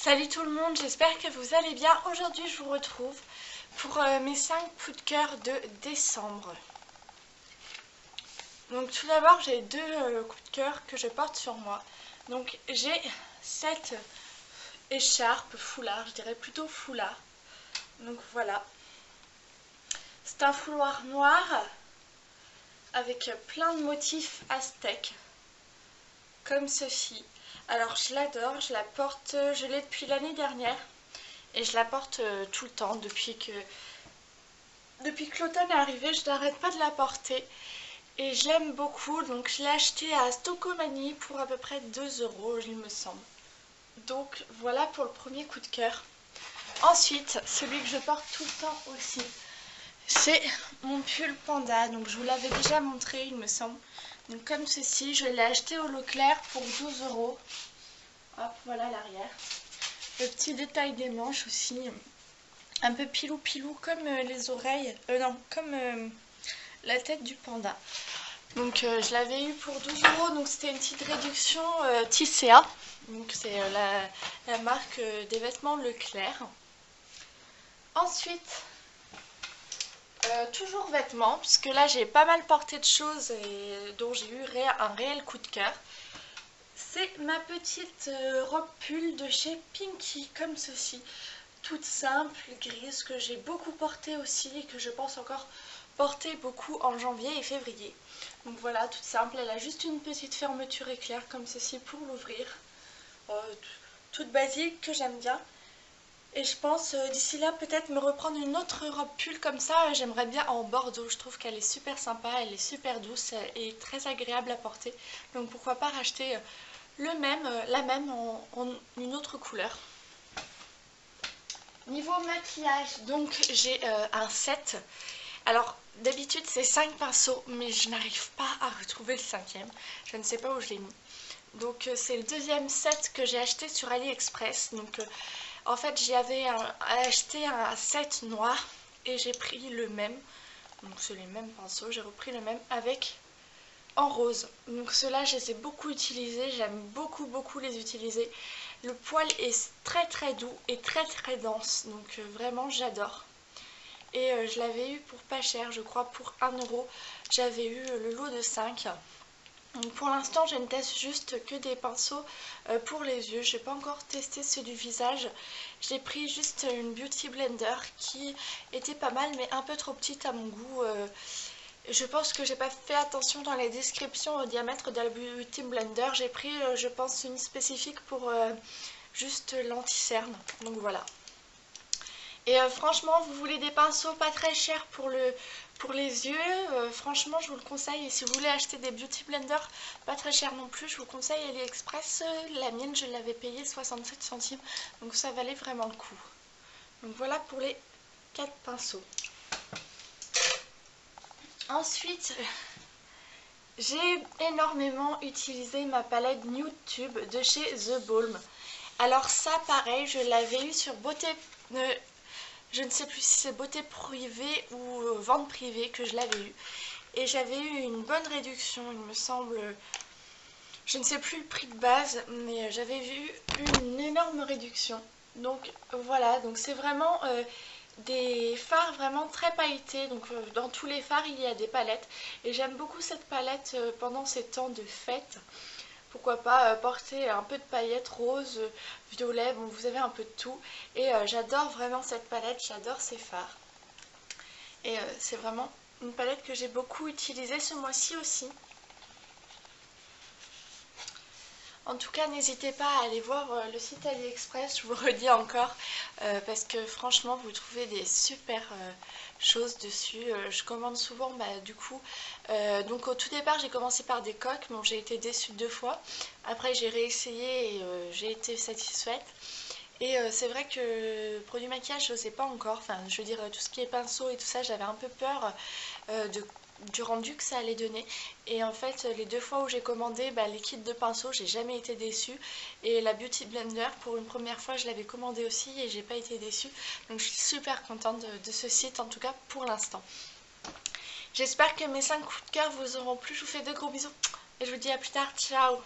Salut tout le monde, j'espère que vous allez bien. Aujourd'hui je vous retrouve pour mes 5 coups de cœur de décembre. Donc tout d'abord j'ai deux coups de cœur que je porte sur moi. Donc j'ai cette écharpe foulard, je dirais plutôt foulard. Donc voilà. C'est un fouloir noir avec plein de motifs aztèques, comme ceci. Alors je l'adore, je la porte, je l'ai depuis l'année dernière et je la porte tout le temps depuis que l'automne est arrivé, je n'arrête pas de la porter et je l'aime beaucoup. Donc je l'ai acheté à Stocomanie pour à peu près 2 €, il me semble. Donc voilà pour le premier coup de cœur. Ensuite, celui que je porte tout le temps aussi, c'est mon pull panda. Donc je vous l'avais déjà montré, il me semble. Donc comme ceci, je l'ai acheté au Leclerc pour 12 €. Hop, voilà l'arrière. Le petit détail des manches aussi. Un peu pilou pilou comme les oreilles. Non, comme la tête du panda. Donc je l'avais eu pour 12 €. Donc c'était une petite réduction Tisséa. Donc c'est la marque des vêtements Leclerc. Ensuite, toujours vêtements, puisque là j'ai pas mal porté de choses et dont j'ai eu un réel coup de cœur. C'est ma petite robe pull de chez Pinky, comme ceci. Toute simple, grise, que j'ai beaucoup portée aussi et que je pense encore porter beaucoup en janvier et février. Donc voilà, toute simple, elle a juste une petite fermeture éclair comme ceci pour l'ouvrir. Toute basique, que j'aime bien. Et je pense d'ici là peut-être me reprendre une autre robe pull comme ça. J'aimerais bien en bordeaux, je trouve qu'elle est super sympa, elle est super douce et très agréable à porter. Donc pourquoi pas racheter la même en une autre couleur. Niveau maquillage, donc j'ai un set. Alors d'habitude c'est 5 pinceaux, mais je n'arrive pas à retrouver le 5e. Je ne sais pas où je l'ai mis. Donc c'est le deuxième set que j'ai acheté sur AliExpress. Donc en fait j'avais acheté un set noir et j'ai pris le même. Donc c'est les mêmes pinceaux, j'ai repris le même avec en rose. Donc ceux-là je les ai beaucoup utilisés, j'aime beaucoup les utiliser. Le poil est très doux et très dense, donc vraiment j'adore. Et je l'avais eu pour pas cher, je crois pour 1 €. J'avais eu le lot de 5. Donc pour l'instant je ne teste juste que des pinceaux pour les yeux. Je n'ai pas encore testé ceux du visage. J'ai pris juste une Beauty Blender qui était pas mal mais un peu trop petite à mon goût. Je pense que j'ai pas fait attention dans les descriptions au diamètre de la Beauty Blender. J'ai pris je pense une spécifique pour juste l'anti-cerne. Donc voilà. Et franchement, vous voulez des pinceaux pas très chers pour les yeux, franchement je vous le conseille. Et si vous voulez acheter des Beauty Blender pas très chers non plus, je vous conseille AliExpress. La mienne je l'avais payée 67 centimes, donc ça valait vraiment le coup. Donc voilà pour les 4 pinceaux. Ensuite, j'ai énormément utilisé ma palette Nude Tube de chez The Balm. Alors ça pareil, je l'avais eu sur Beauté... je ne sais plus si c'est beauté privée ou vente privée que je l'avais eu. Et j'avais eu une bonne réduction, il me semble. Je ne sais plus le prix de base, mais j'avais vu une énorme réduction. Donc voilà, donc c'est vraiment des fards vraiment très pailletés. Donc dans tous les fards il y a des palettes. Et j'aime beaucoup cette palette pendant ces temps de fête. Pourquoi pas porter un peu de paillettes roses, violet, bon vous avez un peu de tout. Et j'adore vraiment cette palette, j'adore ces fards. Et c'est vraiment une palette que j'ai beaucoup utilisée ce mois-ci aussi. En tout cas n'hésitez pas à aller voir le site AliExpress, je vous redis encore, parce que franchement vous trouvez des super choses dessus. Je commande souvent du coup, donc au tout départ j'ai commencé par des coques, bon j'ai été déçue 2 fois, après j'ai réessayé et j'ai été satisfaite. Et c'est vrai que produit maquillage je n'osais pas encore, enfin je veux dire tout ce qui est pinceau et tout ça j'avais un peu peur du rendu que ça allait donner. Et en fait les 2 fois où j'ai commandé les kits de pinceau, j'ai jamais été déçue. Et la Beauty Blender pour une première fois je l'avais commandé aussi et j'ai pas été déçue. Donc je suis super contente de ce site en tout cas pour l'instant. J'espère que mes 5 coups de cœur vous auront plu, je vous fais de gros bisous et je vous dis à plus tard, ciao.